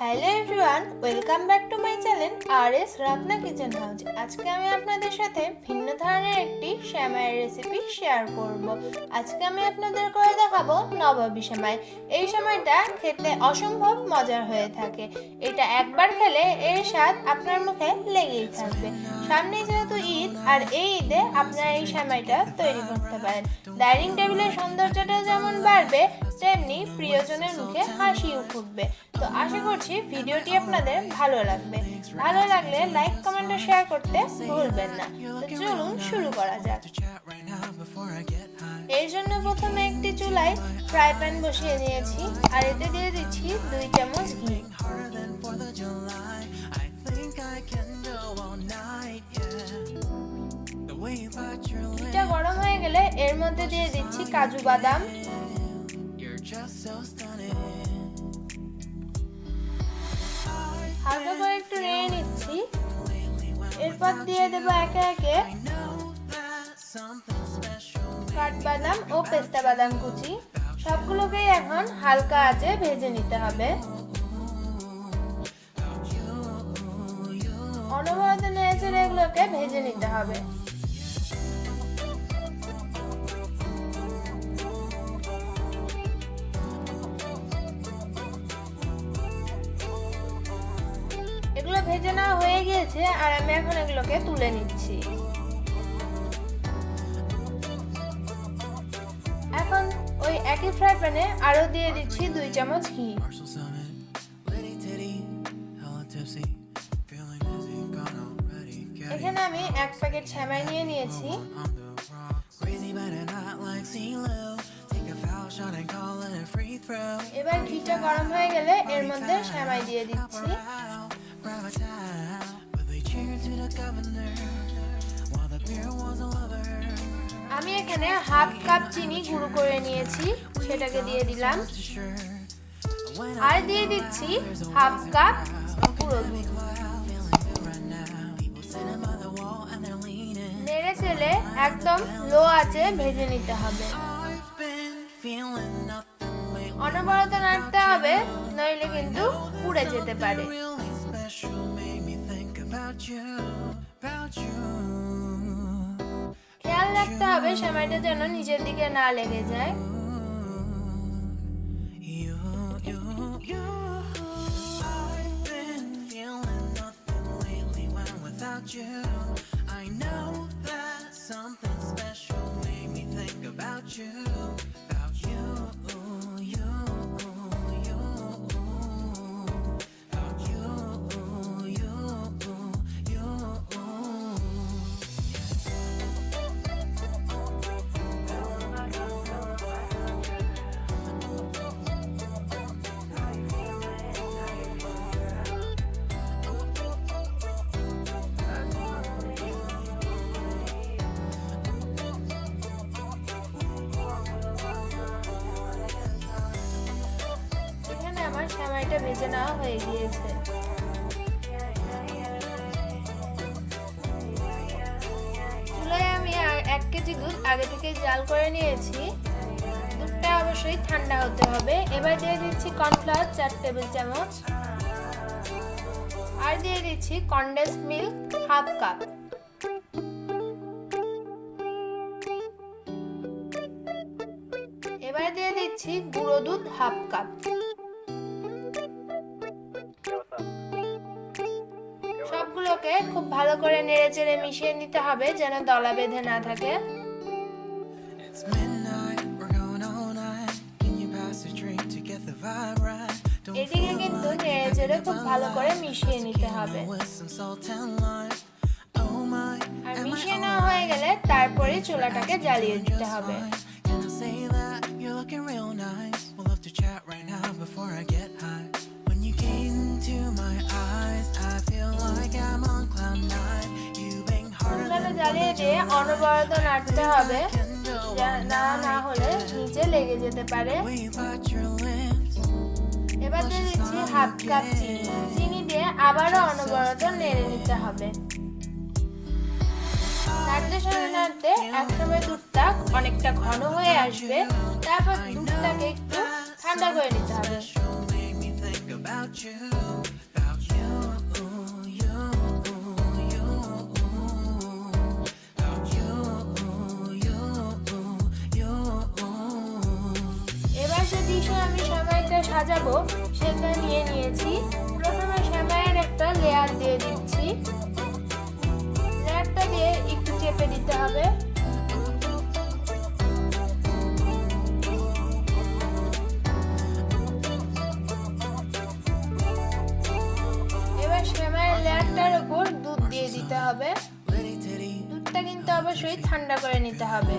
Hello everyone, welcome back to my channel RS Ratna kitchen house. আজকে আমি আপনাদের সাথে ভিন্ন ধরনের একটি সেমাইয়ের রেসিপি শেয়ার করব। আজকে আমি আপনাদের করে দেখাবো নবাবী সেমাই। এই সেমাইটা খেতে অসম্ভব মজার হয়ে থাকে। এটা একবার খেলে এর স্বাদ আপনার মুখে লেগেই থাকবে। সামনে যেহেতু ঈদ, আর এই ঈদে আপনারা এই সেমাইটা তৈরি করতে পারেন। ডাইনিং টেবিলের সৌন্দর্যটাও যেমন বাড়বে, তেমনি প্রিয়জনের মুখে হাসিও ফুটবে। তো আশা করছি ভিডিওটি আপনাদের ভালো লাগবে। ভালো লাগলে লাইক, কমেন্ট ও শেয়ার করতে ভুলবেন না। তো চলুন শুরু করা যাক। এর জন্য প্রথমে একটি চুলায় ফ্রাই প্যান বসিয়ে নিয়েছি, আর এতে দিয়ে দিচ্ছি 2 চামচ ঘি। ঘিটা গরম হয়ে গেলে এর মধ্যে দিয়ে দিচ্ছি কাজু বাদাম, হালকা করে একটু নেড়ে নিচ্ছি। এরপর দিয়ে দেবো একে একে কাঠবাদাম ও পেস্তা বাদাম কুচি। সবগুলোকেই এখন হালকা আঁচে ভেজে নিতে হবে। অনবরত নেড়েচেড়ে এগুলোকে ভেজে নিতে হবে। এগুলো ভেজে নেওয়া হয়ে গিয়েছে, আর আমি এখন এগুলোকে তুলে নিচ্ছি। এখন ওই একই ফ্রাই প্যানে আরো দিয়ে দিচ্ছি 2 চামচ ঘি। এখানে আমি 1 প্যাকেট সেমাই নিয়ে নিয়েছি। এবার ঘিটা গরম হয়ে গেলে এর মধ্যে সেমাই দিয়ে দিচ্ছি। আমি এখানে হাফ কাপ চিনি গুঁড়ো করে নিয়েছি, সেটাকে দিয়ে দিলাম। আর দিয়ে দিচ্ছি হাফ কাপ গুঁড়ো দুধ। নেড়ে চেড়ে একদম লো আঁচে ভেজে নিতে হবে। অনবরত নাড়তে হবে, নইলে কিন্তু পুড়ে যেতে পারে। খেয়াল রাখতে হবে সেমাইটা যেন নিচের দিকে না লেগে যায়। আমার সেমাইটা ভেজে নেওয়া হয়ে গিয়েছে। চুলায় আমি 1 কেজি দুধ আগে থেকে জাল করে নিয়েছি। দুধটা অবশ্যই ঠান্ডা হতে হবে। এবার দিয়ে দিচ্ছি কর্নফ্লাওয়ার 4 টেবিল চামচ, আর দিয়ে দিচ্ছি কনডেন্স মিল্ক হাফ কাপ। এবার দিয়ে দিচ্ছি গুঁড়ো দুধ হাফ কাপ। সবগুলোকে খুব ভালো করে নেড়েচেড়ে মিশিয়ে নিতে হবে, যেন দলা বেঁধে না থাকে। এদিকে কিন্তু নেড়েচেড়ে খুব ভালো করে মিশিয়ে নিতে হবে। আর মিশিয়ে নেওয়া হয়ে গেলে তারপরে চুলাটাকে জ্বালিয়ে দিতে হবে। জ্বালিয়ে দিয়ে অনবরত নাড়তে হবে, না হলে নিচে লেগে যেতে পারে। এবার দিয়ে দিচ্ছি হাফ কাপ চিনি দিয়ে আবারও অনবরত নেড়ে নিতে হবে। নাড়তে নাড়তে একসময় দুধটা অনেকটা ঘন হয়ে আসবে। তারপর দুধটাকে একটু ঠান্ডা করে নিতে হবে। এবার যে ডিশে আমি সেমাইটা সাজাবো সেটা নিয়ে নিয়েছি। প্রথমে সেমাইয়ের একটা লেয়ার দিয়ে দিচ্ছি। লেয়ারটা দিয়ে একটু চেপে দিতে হবে। এবার সেমাইয়ের লেয়ারটার উপর দুধ দিয়ে দিতে হবে। দুধটা কিন্তু অবশ্যই ঠান্ডা করে নিতে হবে।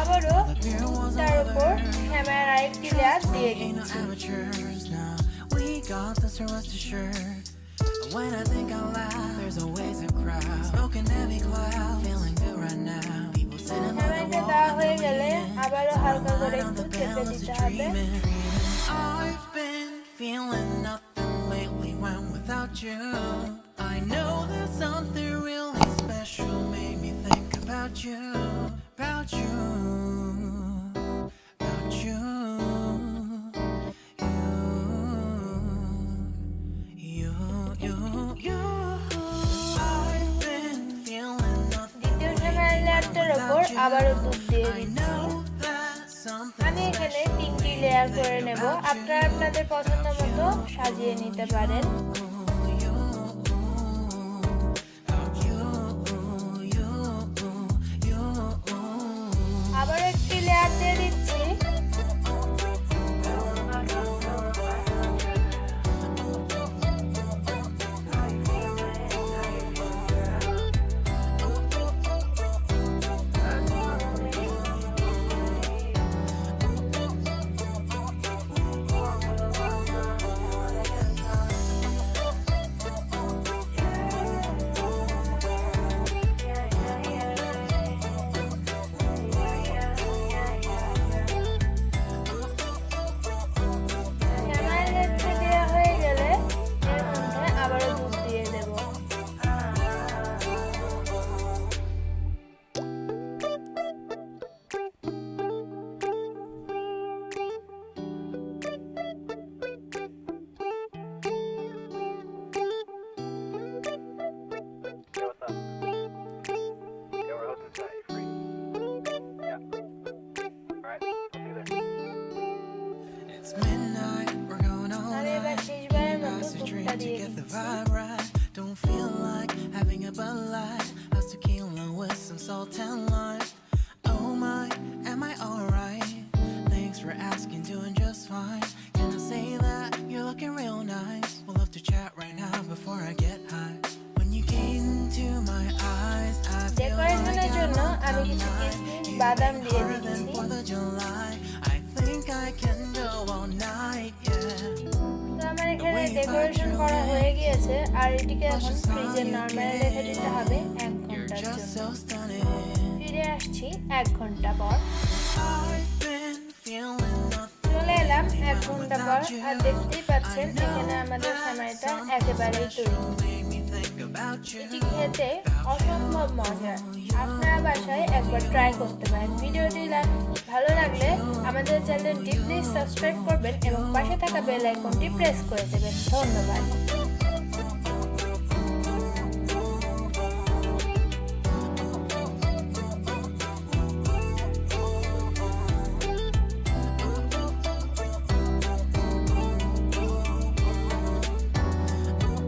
আবারও তার উপর সেমাইয়ের আরেকটি লেয়ার দিয়ে দিচ্ছি। When I think out loud, there's always a crowd smoking heavy cloud, feeling good right now. People sitting by the wall, দেওয়া হয়ে গেলে আবারও হালকা করে একটু চেপে দিতে হবে। I've been feeling nothing lately when without you. I know that something really special made me think about you, about you, about you. আবারও দুধ দিয়ে দিচ্ছি। আমি এখানে 3টি লেয়ার করে নেব। আপনারা আপনাদের পছন্দ মতো সাজিয়ে নিতে পারেন। আবার একটি লেয়ার দিয়ে দিচ্ছি। Don't feel like having a Bud Light, lost tequila with some salt and lime. Oh my, am I alright? Thanks for asking, doing just fine. Can I say that you're looking real nice? We'll have to chat right now before I get high. When you gaze into my eyes, I feel like I'm বাদাম দিয়ে দিচ্ছি। I think I can go all night, yeah. আমার এখানে decoration করা হয়ে গিয়েছে আর এটিকে এখন ফ্রিজে নরমালি রেখে দিতে হবে 1 ঘন্টার জন্য। ফিরে আসছি 1 ঘন্টা পর। চলে এলাম 1 ঘন্টা পর আর দেখতেই পাচ্ছেন এখানে আমাদের সেমাইটা একেবারেই তৈরি। এটি খেতে অসম্ভব মজার। আপনারা বাসায় একবার ট্রাই করতে পারেন। ভিডিওটি ভালো লাগলে আমাদের চ্যানেলটি প্লিজ সাবস্ক্রাইব করবেন এবং পাশে থাকা বেল আইকনটি প্রেস করে দেবেন। ধন্যবাদ।